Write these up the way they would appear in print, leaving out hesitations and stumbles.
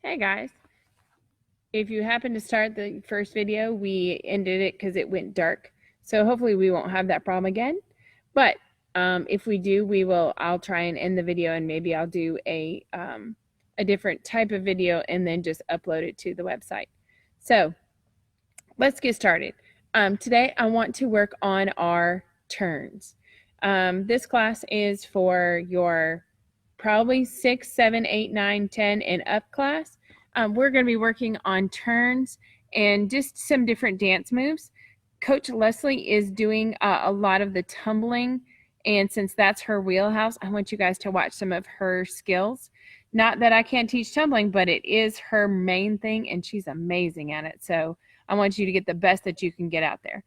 Hey guys, if you happen to start the first video, we ended it because it went dark. So hopefully we won't have that problem again. But if we do, I'll try and end the video, and maybe I'll do a different type of video and then just upload it to the website. So let's get started. Today I want to work on our turns. This class is for your probably 6, 7, 8, 9, 10 and up class. We're going to be working on turns and just some different dance moves. Coach Leslie is doing a lot of the tumbling, and since that's her wheelhouse, I want you guys to watch some of her skills. Not that I can't teach tumbling, but it is her main thing, and she's amazing at it. So I want you to get the best that you can get out there.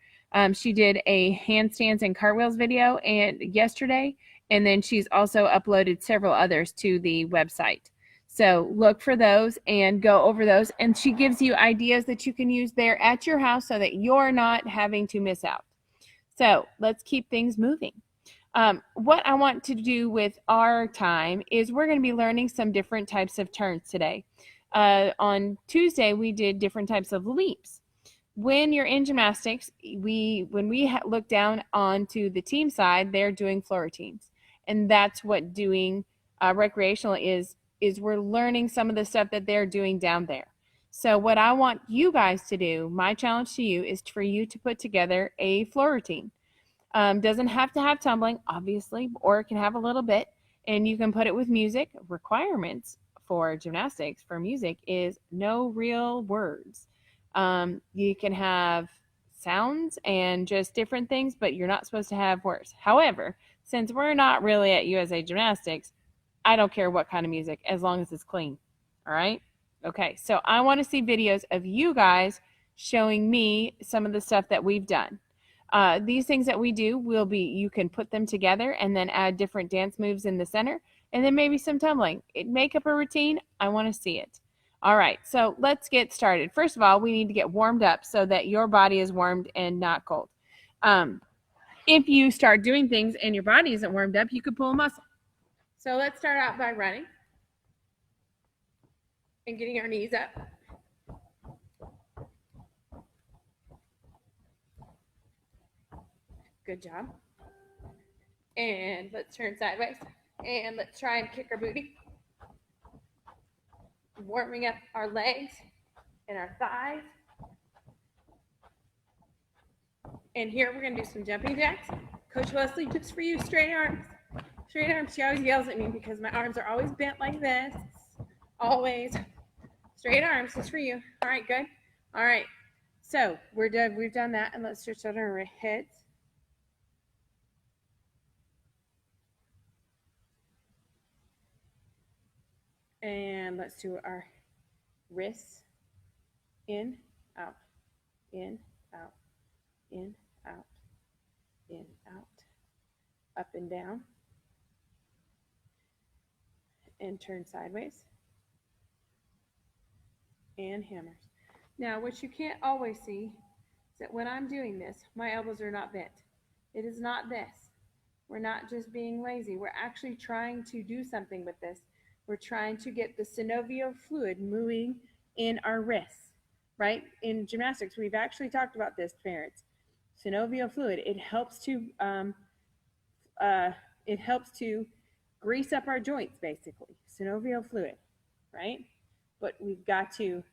She did a handstands and cartwheels video yesterday, and then she's also uploaded several others to the website. So look for those and go over those, and she gives you ideas that you can use there at your house so that you're not having to miss out. So let's keep things moving. What I want to do with our time is we're going to be learning some different types of turns today. On Tuesday, we did different types of leaps. When you're in gymnastics, when we look down onto the team side, they're doing floor routines. And that's what doing recreational is we're learning some of the stuff that they're doing down there. So what I want you guys to do, my challenge to you, is for you to put together a floor routine. Doesn't have to have tumbling, obviously, or it can have a little bit, and you can put it with music. Requirements for gymnastics for music is no real words. You can have sounds and just different things, but you're not supposed to have words. However, since we're not really at USA Gymnastics, I don't care what kind of music as long as it's clean. All right? Okay, so I want to see videos of you guys showing me some of the stuff that we've done. These things that we do you can put them together and then add different dance moves in the center, and then maybe some tumbling. Make up a routine. I want to see it. All right, so let's get started. First of all, we need to get warmed up so that your body is warmed and not cold. If you start doing things and your body isn't warmed up, you could pull a muscle. So let's start out by running and getting our knees up. Good job. And let's turn sideways. And let's try and kick our booty. Warming up our legs and our thighs. And here we're going to do some jumping jacks. Coach Leslie, just for you, straight arms. Straight arms. She always yells at me because my arms are always bent like this. Always. Straight arms, just for you. All right, good. All right. So we're done. We've done that, and let's stretch out our heads. And let's do our wrists. In, out, in, out, in, out, in, out, up and down, and turn sideways, and hammers. Now, what you can't always see is that when I'm doing this, my elbows are not bent. It is not this. We're not just being lazy. We're actually trying to do something with this. We're trying to get the synovial fluid moving in our wrists, right? In gymnastics, we've actually talked about this, parents. Synovial fluid, it helps to grease up our joints, basically. Synovial fluid, right? But we've got to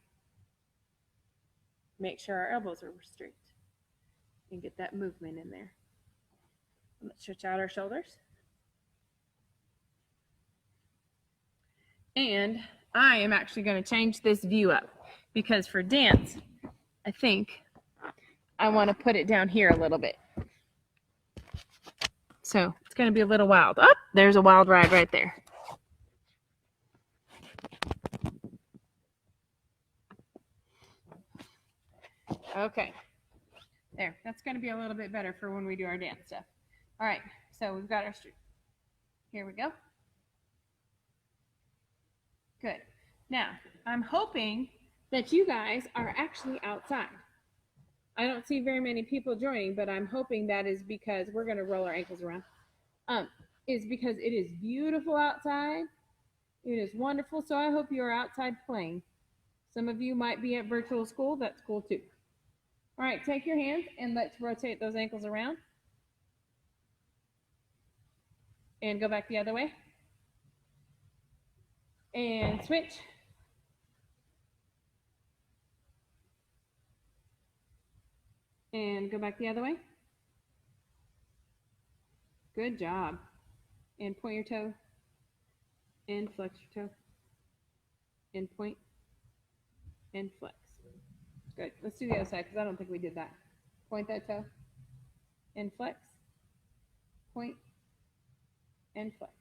make sure our elbows are straight and get that movement in there. Let's stretch out our shoulders. And I am actually going to change this view up because for dance, I think I want to put it down here a little bit. So it's going to be a little wild. Oh, there's a wild ride right there. Okay. There. That's going to be a little bit better for when we do our dance stuff. All right. So we've got our street. Here we go. Good. Now, I'm hoping that you guys are actually outside. I don't see very many people joining, but I'm hoping that is because we're going to roll our ankles around. Is because it is beautiful outside. It is wonderful. So I hope you're outside playing. Some of you might be at virtual school. That's cool too. All right, take your hands and let's rotate those ankles around. And go back the other way. And switch. And go back the other way. Good job. And point your toe. And flex your toe. And point. And flex. Good. Let's do the other side because I don't think we did that. Point that toe. And flex. Point. And flex.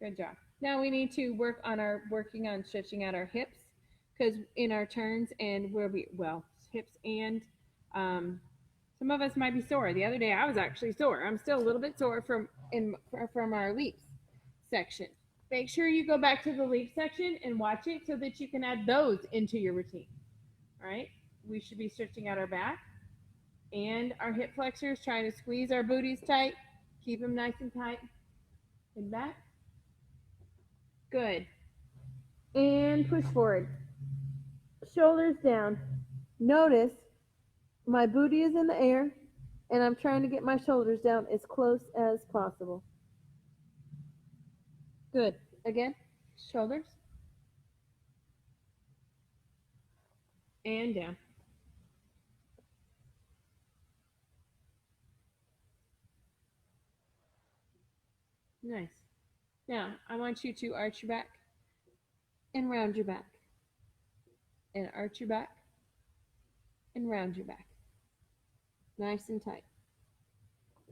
Good job. Now we need to working on stretching out our hips because in our turns and hips and some of us might be sore. The other day I was actually sore. I'm still a little bit sore from our leaps section. Make sure you go back to the leap section and watch it so that you can add those into your routine. All right. We should be stretching out our back and our hip flexors, trying to squeeze our booties tight, keep them nice and tight. And back. Good. And push forward. Shoulders down. Notice my booty is in the air and I'm trying to get my shoulders down as close as possible. Good. Again, shoulders. And down. Nice. Now, I want you to arch your back and round your back. And arch your back and round your back. Nice and tight.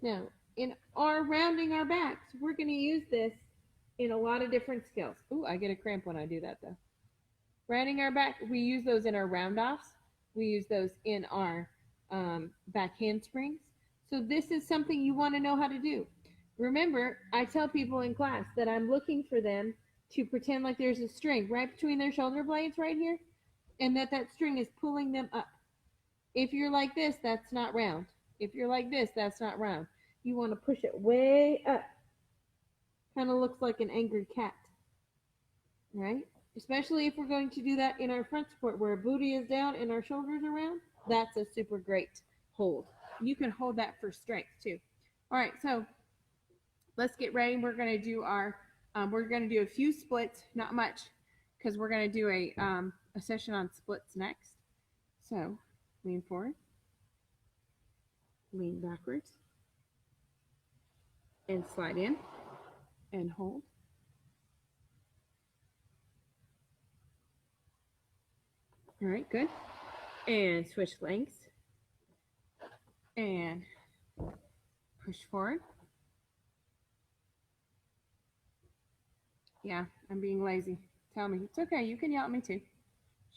Now, in our rounding our backs, we're going to use this in a lot of different skills. Ooh, I get a cramp when I do that though. Rounding our back, we use those in our round-offs. We use those in our back handsprings. So this is something you want to know how to do. Remember, I tell people in class that I'm looking for them to pretend like there's a string right between their shoulder blades right here, and that string is pulling them up. If you're like this, that's not round. If you're like this, that's not round. You want to push it way up. Kind of looks like an angry cat, right? Especially if we're going to do that in our front support where our booty is down and our shoulders are round. That's a super great hold. You can hold that for strength too. All right, so let's get ready. We're going to do a few splits, not much, because we're going to do a session on splits next. So lean forward, lean backwards, and slide in and hold. All right, good. And switch lengths and push forward. Yeah, I'm being lazy. Tell me. It's okay. You can yell at me too.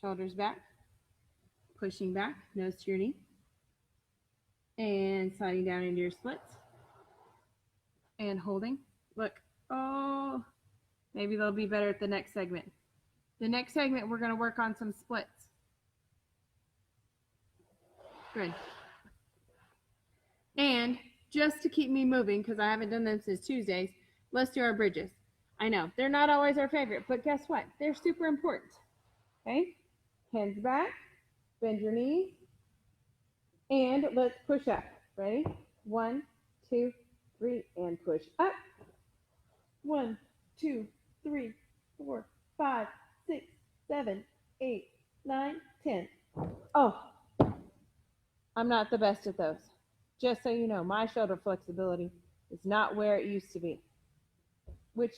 Shoulders back. Pushing back. Nose to your knee. And sliding down into your splits. And holding. Look. Oh, maybe they'll be better at the next segment. The next segment, we're going to work on some splits. Good. And just to keep me moving, because I haven't done them since Tuesdays, let's do our bridges. I know, they're not always our favorite, but guess what? They're super important. Okay? Hands back, bend your knees, and let's push up. Ready? 1, 2, 3, and push up. 1, 2, 3, 4, 5, 6, 7, 8, 9, 10. Oh, I'm not the best at those. Just so you know, my shoulder flexibility is not where it used to be. Which,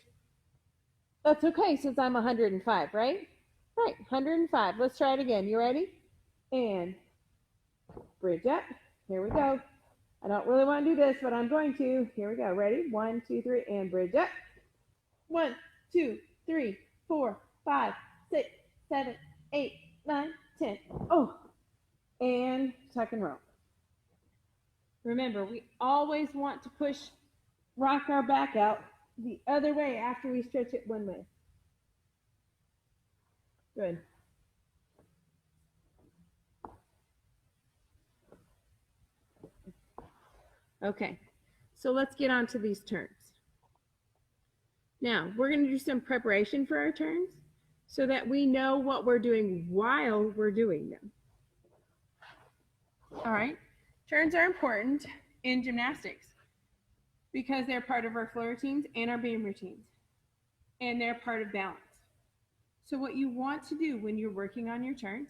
that's okay since I'm 105, right? Right, 105. Let's try it again. You ready? And bridge up. Here we go. I don't really want to do this, but I'm going to. Here we go. Ready? 1, 2, 3, and bridge up. 1, 2, 3, 4, 5, 6, 7, 8, 9, 10. Oh, and tuck and roll. Remember, we always want to rock our back out the other way after we stretch it one way. Good. Okay, so let's get on to these turns. Now, we're going to do some preparation for our turns. so that we know what we're doing while we're doing them. All right, turns are important in gymnastics because they're part of our flow routines and our beam routines, and they're part of balance. So what you want to do when you're working on your turns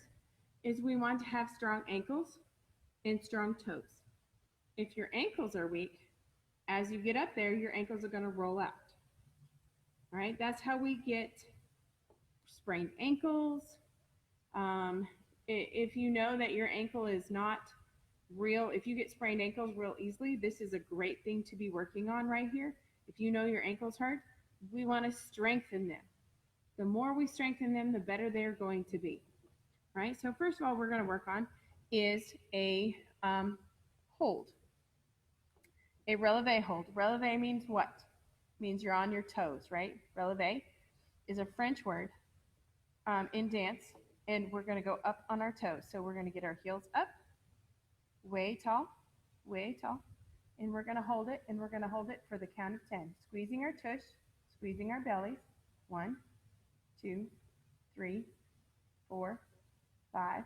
is we want to have strong ankles and strong toes. If your ankles are weak, as you get up there, your ankles are going to roll out. All right, that's how we get sprained ankles. If you know that your ankle is not real, if you get sprained ankles real easily, this is a great thing to be working on right here. If you know your ankles hurt, we want to strengthen them. The more we strengthen them, the better they're going to be. All right, so first of all, we're going to work on is a hold. A releve hold. Releve means what? Means you're on your toes, right? Releve is a French word in dance, and we're going to go up on our toes. So we're going to get our heels up, way tall, and we're going to hold it, and we're going to hold it for the count of 10. Squeezing our tush, squeezing our bellies. 1, 2, 3, 4, 5,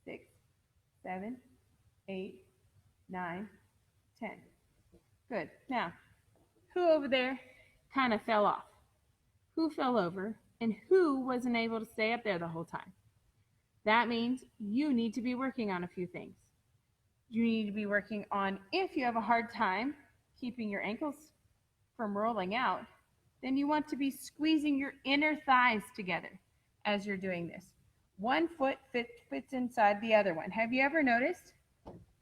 6, 7, 8, 9, 10. Good. Now, who over there kind of fell off? Who fell over and who wasn't able to stay up there the whole time? That means you need to be working on a few things. You need to be working on, if you have a hard time keeping your ankles from rolling out, then you want to be squeezing your inner thighs together as you're doing this. One foot fits inside the other one. Have you ever noticed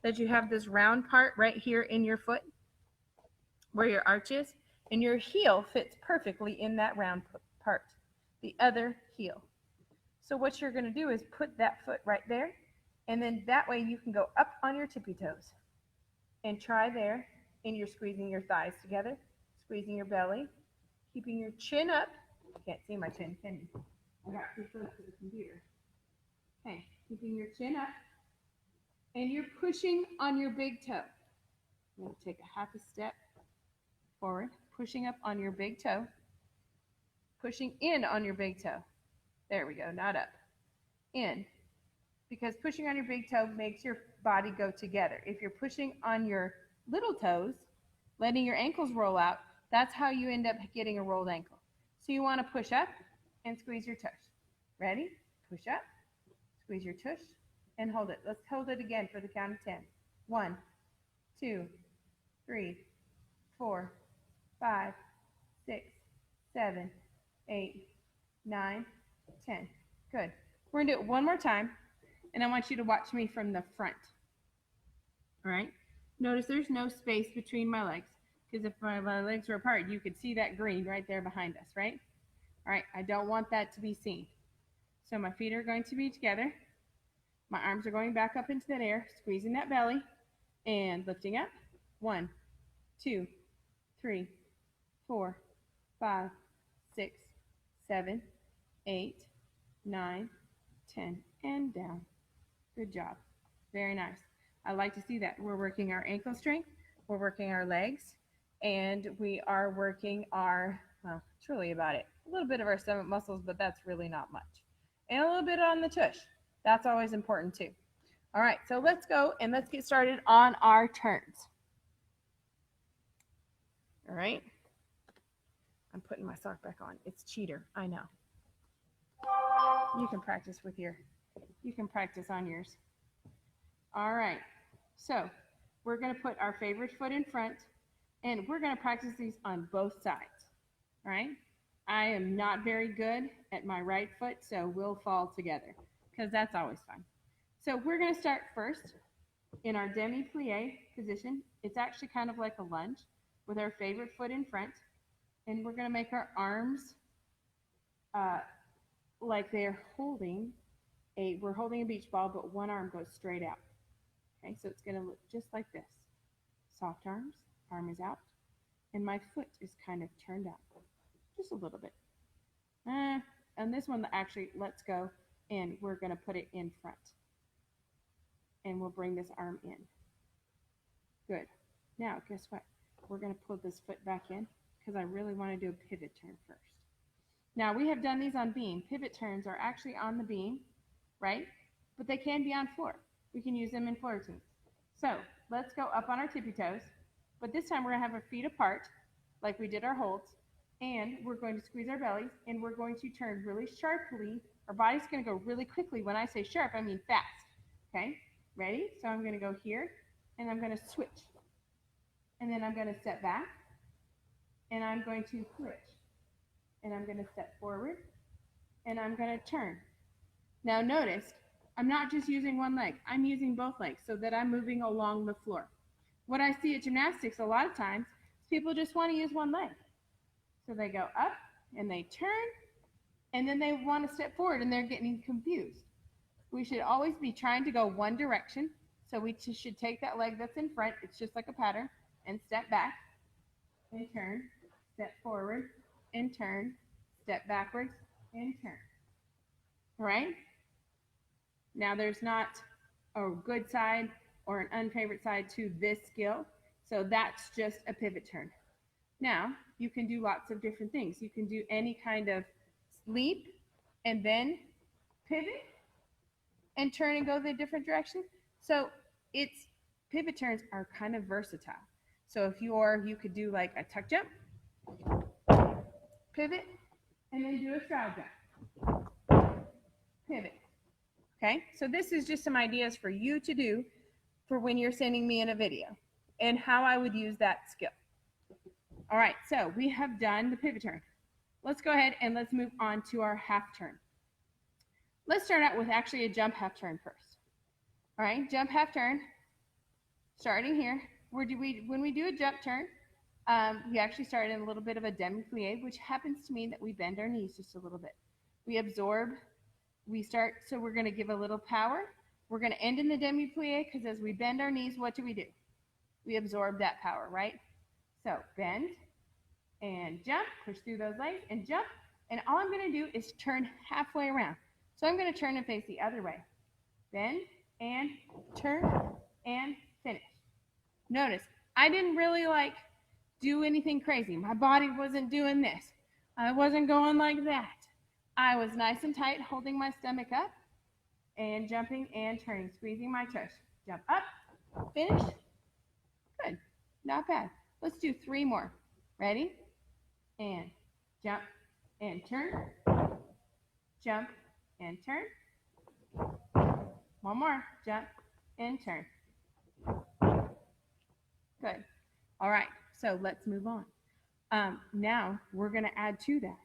that you have this round part right here in your foot where your arch is? And your heel fits perfectly in that round part, the other heel. So what you're going to do is put that foot right there, and then that way you can go up on your tippy toes and try there, and you're squeezing your thighs together, squeezing your belly, keeping your chin up. You can't see my chin, can you? I got too close to the computer. Okay, keeping your chin up, and you're pushing on your big toe. I'm going to take a half a step forward, pushing up on your big toe, pushing in on your big toe. There we go, not up. In. Because pushing on your big toe makes your body go together. If you're pushing on your little toes, letting your ankles roll out, that's how you end up getting a rolled ankle. So you want to push up and squeeze your tush. Ready? Push up, squeeze your tush, and hold it. Let's hold it again for the count of 10. 1, 2, 3, 4, 5, 6, 7, 8, 9, 10. Good. We're going to do it one more time, and I want you to watch me from the front. All right? Notice there's no space between my legs, because if my legs were apart, you could see that green right there behind us, right? All right, I don't want that to be seen. So my feet are going to be together. My arms are going back up into that air, squeezing that belly, and lifting up. 1, 2, 3, 4, 5, 6, 7, 8, 9, 10, and down. Good job. Very nice. I like to see that. We're working our ankle strength, we're working our legs, and we are working our, well, it's really about it. A little bit of our stomach muscles, but that's really not much. And a little bit on the tush. That's always important too. All right, so let's go and let's get started on our turns. All right. I'm putting my sock back on. It's cheater, I know. You can practice on yours. All right, so we're going to put our favorite foot in front, and we're going to practice these on both sides. All right, I am not very good at my right foot, so we'll fall together because that's always fun. So we're going to start first in our demi-plie position. It's actually kind of like a lunge with our favorite foot in front, and we're going to make our arms like they're holding we're holding a beach ball, but one arm goes straight out. Okay, so it's going to look just like this. Soft arms, arm is out, and my foot is kind of turned out just a little bit. And this one actually lets go, and we're going to put it in front. And we'll bring this arm in. Good. Now, guess what? We're going to pull this foot back in because I really want to do a pivot turn first. Now we have done these on beam. Pivot turns are actually on the beam, right? But they can be on floor. We can use them in floor routines. So let's go up on our tippy toes, but this time we're gonna have our feet apart like we did our holds, and we're going to squeeze our bellies, and we're going to turn really sharply. Our body's gonna go really quickly. When I say sharp, I mean fast, okay? Ready? So I'm gonna go here, and I'm gonna switch. And then I'm gonna step back, and I'm going to switch. And I'm gonna step forward, and I'm gonna turn. Now notice, I'm not just using one leg, I'm using both legs so that I'm moving along the floor. What I see at gymnastics a lot of times is people just want to use one leg. So they go up and they turn, and then they want to step forward and they're getting confused. We should always be trying to go one direction. So we should take that leg that's in front, it's just like a pattern, and step back and turn, step forward and turn, step backwards and turn. All right? Now there's not a good side or an unfavorite side to this skill, so that's just a pivot turn. Now you can do lots of different things. You can do any kind of leap and then pivot and turn and go the different direction. So it's pivot turns are kind of versatile. So if you could do like a tuck jump, pivot, and then do a straddle jump, pivot. Okay, so this is just some ideas for you to do for when you're sending me in a video and how I would use that skill. All right, so we have done the pivot turn. Let's go ahead and let's move on to our half turn. Let's start out with actually a jump half turn first. All right, jump half turn, starting here. When we do a jump turn, we actually start in a little bit of a demi-plie, which happens to mean that we bend our knees just a little bit. We absorb. So we're going to give a little power. We're going to end in the demi-plie because as we bend our knees, what do? We absorb that power, right? So bend and jump, push through those legs and jump. And all I'm going to do is turn halfway around. So I'm going to turn and face the other way. Bend and turn and finish. Notice, I didn't really do anything crazy. My body wasn't doing this. I wasn't going like that. I was nice and tight, holding my stomach up and jumping and turning, squeezing my chest. Jump up, finish. Good, not bad. Let's do 3 more. Ready? And jump and turn. Jump and turn. 1 more. Jump and turn. Good. All right, so let's move on. Now we're going to add to that.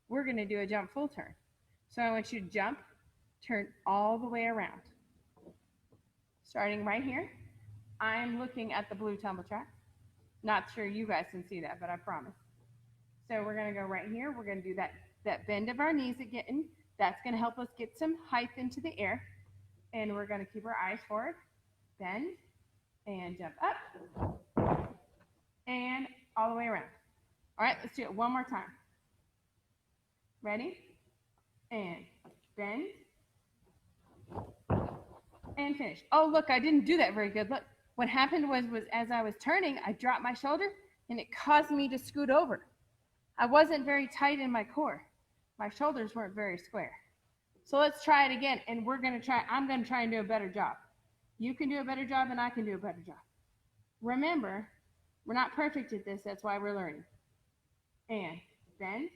We're going to do a jump full turn. So I want you to jump, turn all the way around. Starting right here, I'm looking at the blue tumble track. Not sure you guys can see that, but I promise. So we're going to go right here. We're going to do that bend of our knees again. That's going to help us get some height into the air. And we're going to keep our eyes forward. Bend and jump up and all the way around. All right, let's do it one more time. Ready? And bend. And finish. Oh, look, I didn't do that very good. Look, what happened was as I was turning, I dropped my shoulder, and it caused me to scoot over. I wasn't very tight in my core. My shoulders weren't very square. So let's try it again, and I'm going to try and do a better job. You can do a better job, and I can do a better job. Remember, we're not perfect at this. That's why we're learning. And bend.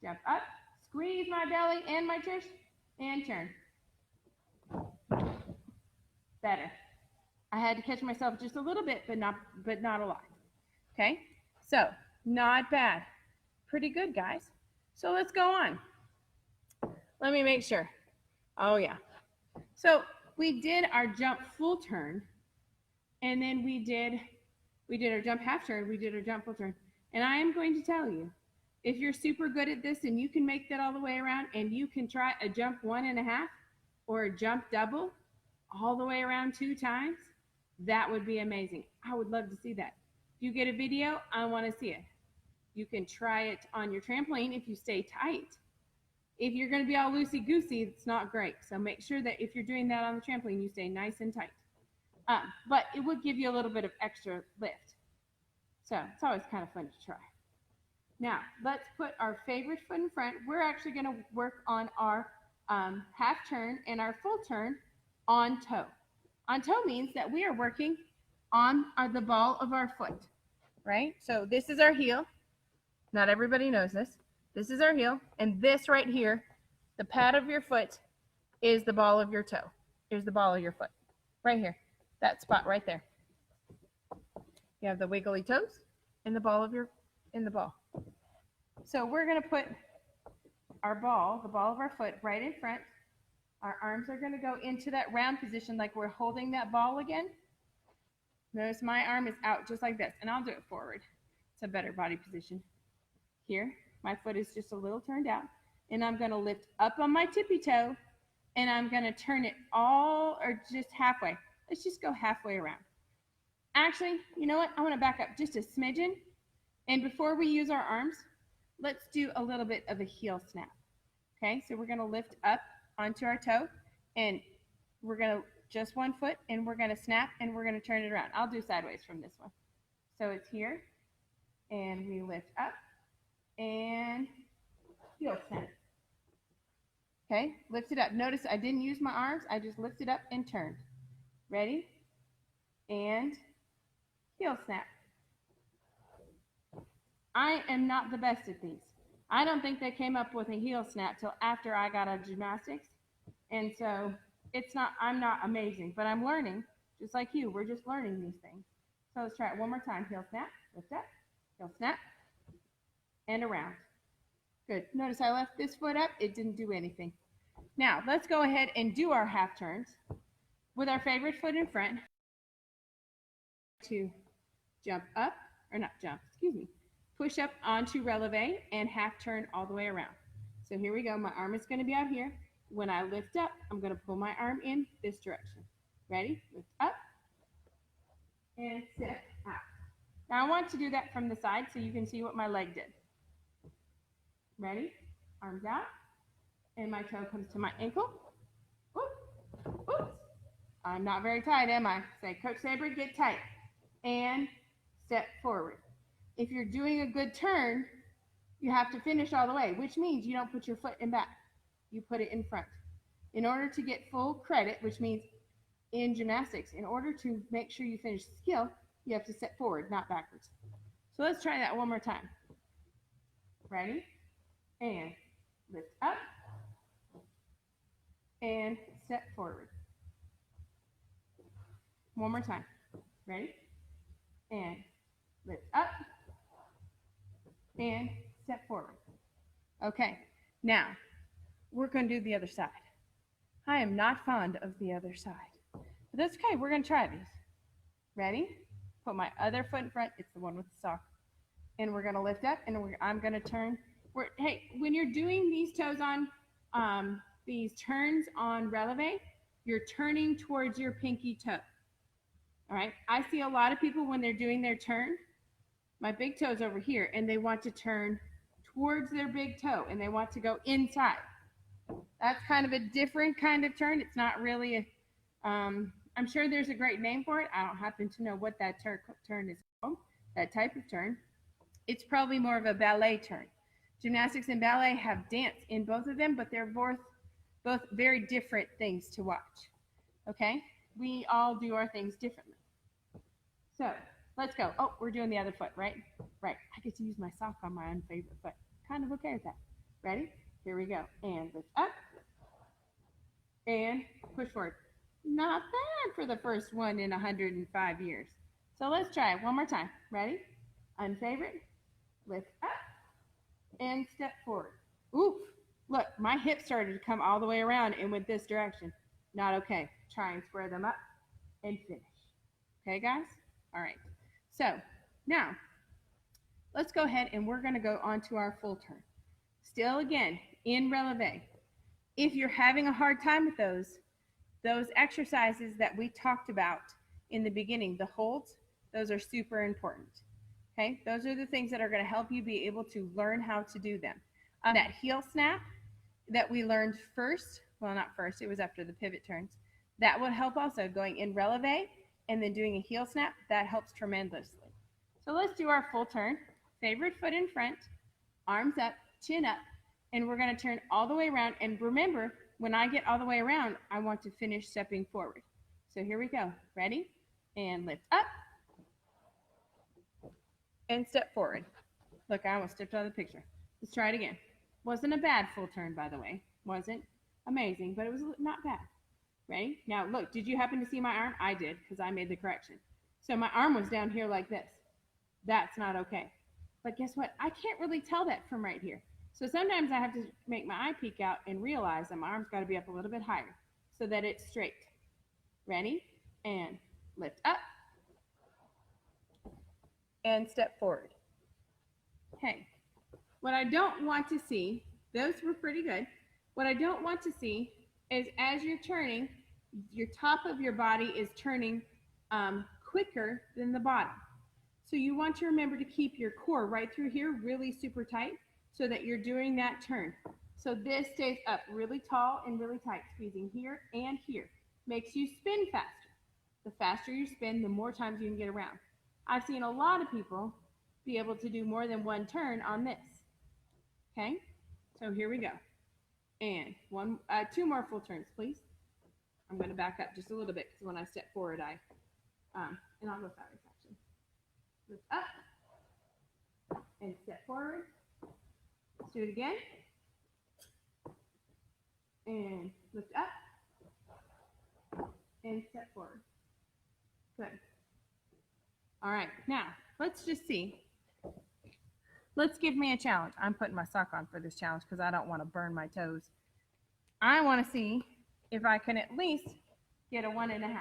Jump up, squeeze my belly and my chest, and turn. Better. I had to catch myself just a little bit, but not a lot. Okay? So, not bad. Pretty good, guys. So let's go on. Let me make sure. Oh, yeah. So we did our jump full turn, and then we did our jump half turn, we did our jump full turn. And I am going to tell you, if you're super good at this and you can make that all the way around and you can try a jump 1.5 or a jump double all the way around 2 times, that would be amazing. I would love to see that. If you get a video, I want to see it. You can try it on your trampoline if you stay tight. If you're going to be all loosey-goosey, it's not great. So make sure that if you're doing that on the trampoline, you stay nice and tight. But it would give you a little bit of extra lift. So it's always kind of fun to try. Now, let's put our favorite foot in front. We're actually going to work on our half turn and our full turn on toe. On toe means that we are working on the ball of our foot, right? So this is our heel. Not everybody knows this. This is our heel, and this right here, the pad of your foot, is the ball of your toe. Here's the ball of your foot, right here, that spot right there. You have the wiggly toes and the ball of the ball. So we're going to put our ball, the ball of our foot, right in front. Our arms are going to go into that round position like we're holding that ball again. Notice my arm is out just like this, and I'll do it forward. It's a better body position. Here, my foot is just a little turned out, and I'm going to lift up on my tippy toe, and I'm going to turn it all or just halfway. Let's just go halfway around. Actually, you know what? I want to back up just a smidgen, and before we use our arms, let's do a little bit of a heel snap. Okay, so we're going to lift up onto our toe, and we're going to just one foot, and we're going to snap, and we're going to turn it around. I'll do sideways from this one. So it's here, and we lift up, and heel snap. Okay, lift it up. Notice I didn't use my arms. I just lifted up and turned. Ready? And heel snap. I am not the best at these. I don't think they came up with a heel snap till after I got out of gymnastics. And so I'm not amazing, but I'm learning, just like you. We're just learning these things. So let's try it one more time. Heel snap, lift up, heel snap, and around. Good. Notice I left this foot up. It didn't do anything. Now, let's go ahead and do our half turns with our favorite foot in front. To jump up, or not jump, excuse me, push up onto releve and half turn all the way around. So here we go. My arm is going to be out here. When I lift up, I'm going to pull my arm in this direction. Ready? Lift up and step out. Now I want to do that from the side so you can see what my leg did. Ready? Arms out, and my toe comes to my ankle. Oops, oops. I'm not very tight, am I? Say, Coach Sabra, get tight. And step forward. If you're doing a good turn, you have to finish all the way, which means you don't put your foot in back. You put it in front. In order to get full credit, which means in gymnastics, in order to make sure you finish the skill, you have to step forward, not backwards. So let's try that one more time. Ready? And lift up and step forward. One more time. Ready? And lift up and step forward. Okay, now we're going to do the other side. I am not fond of the other side, but that's okay. We're going to try these. Ready? Put my other foot in front. It's the one with the sock. And we're going to lift up, and I'm going to turn. Hey, when you're doing these toes on these turns on releve, you're turning towards your pinky toe. All right, I see a lot of people when they're doing their turn, my big toe's over here, and they want to turn towards their big toe, and they want to go inside. That's kind of a different kind of turn. It's not really I'm sure there's a great name for it. I don't happen to know what that turn is called, that type of turn. It's probably more of a ballet turn. Gymnastics and ballet have dance in both of them, but they're both very different things to watch. Okay? We all do our things differently. So let's go. Oh, we're doing the other foot, right? Right. I get to use my sock on my unfavorite foot. Kind of okay with that. Ready? Here we go. And lift up. And push forward. Not bad for the first one in 105 years. So let's try it one more time. Ready? Unfavorite. Lift up. And step forward. Oof. Look, my hips started to come all the way around and went this direction. Not okay. Try and square them up and finish. Okay, guys? All right. So now let's go ahead and we're going to go on to our full turn. Still again, in releve. If you're having a hard time with those exercises that we talked about in the beginning, the holds, those are super important. Okay, those are the things that are going to help you be able to learn how to do them. That heel snap that we learned first, well, not first, it was after the pivot turns, that will help also going in releve and then doing a heel snap. That helps tremendously. So let's do our full turn. Favorite foot in front. arms up, chin up, and we're going to turn all the way around. And remember, when I get all the way around, I want to finish stepping forward. So here we go. Ready? And lift up and step forward. Look, I almost stepped out of the picture. Let's try it again. Wasn't a bad full turn, by the way. Wasn't amazing, but it was not bad. Ready? Now look, did you happen to see my arm? I did, because I made the correction. So my arm was down here like this. That's not okay. But guess what? I can't really tell that from right here. So sometimes I have to make my eye peek out and realize that my arm's got to be up a little bit higher so that it's straight. Ready? And lift up. And step forward. Okay. What I don't want to see, those were pretty good. What I don't want to see is as you're turning, your top of your body is turning quicker than the bottom. So you want to remember to keep your core right through here really super tight so that you're doing that turn. So this stays up really tall and really tight, squeezing here and here. Makes you spin faster. The faster you spin, the more times you can get around. I've seen a lot of people be able to do more than one turn on this. Okay, so here we go. And two more full turns, please. I'm going to back up just a little bit because when I step forward, and I'll go sideways actually. Lift up and step forward. Let's do it again. And lift up and step forward. Good. All right, now let's just see. Let's give me a challenge. I'm putting my sock on for this challenge because I don't want to burn my toes. I want to see if I can at least get a 1.5.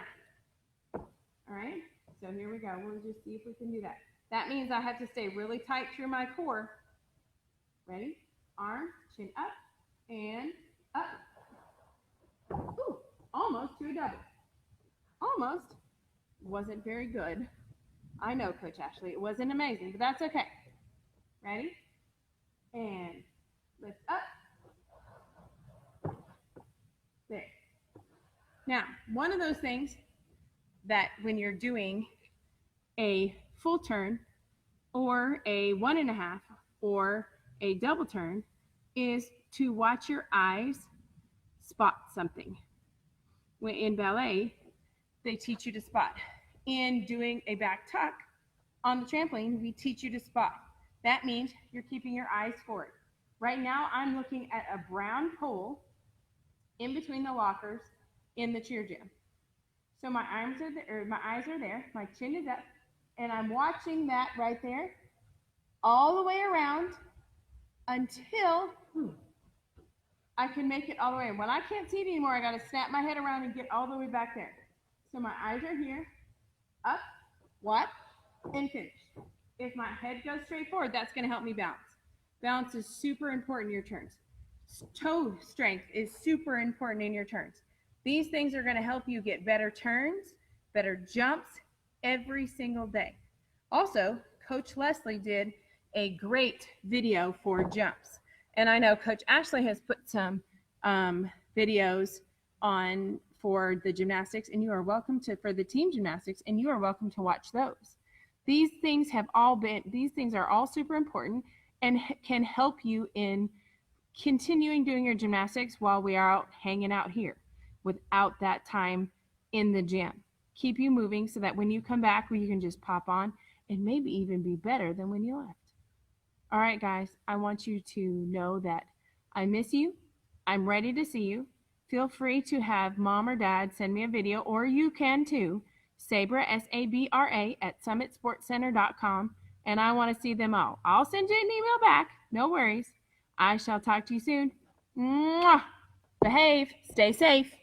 All right, so here we go. We'll just see if we can do that. That means I have to stay really tight through my core. Ready? Arm, chin up, and up. Ooh, almost to a double. Almost. Wasn't very good. I know, Coach Ashley, it wasn't amazing, but that's okay. Ready? And lift up. There. Now, one of those things that when you're doing a full turn or a 1.5 or a double turn is to watch your eyes spot something. When in ballet, they teach you to spot. In doing a back tuck on the trampoline, we teach you to spot. That means you're keeping your eyes forward. Right now, I'm looking at a brown pole in between the lockers in the cheer gym. So my eyes are there, my chin is up, and I'm watching that right there all the way around until I can make it all the way. And when I can't see it anymore, I got to snap my head around and get all the way back there. So my eyes are here, up, watch, and finish. If my head goes straight forward, that's going to help me balance. Balance is super important in your turns. Toe strength is super important in your turns. These things are going to help you get better turns, better jumps every single day. Also, Coach Leslie did a great video for jumps. And I know Coach Ashley has put some videos on for the gymnastics, and you are welcome to, for the team gymnastics, and you are welcome to watch those. These things are all super important and can help you in continuing doing your gymnastics while we are out hanging out here without that time in the gym. Keep you moving so that when you come back, you can just pop on and maybe even be better than when you left. All right, guys, I want you to know that I miss you. I'm ready to see you. Feel free to have mom or dad send me a video, or you can too. Sabra, S-A-B-R-A, at summitsportscenter.com, and I want to see them all. I'll send you an email back. No worries. I shall talk to you soon. Mwah! Behave. Stay safe.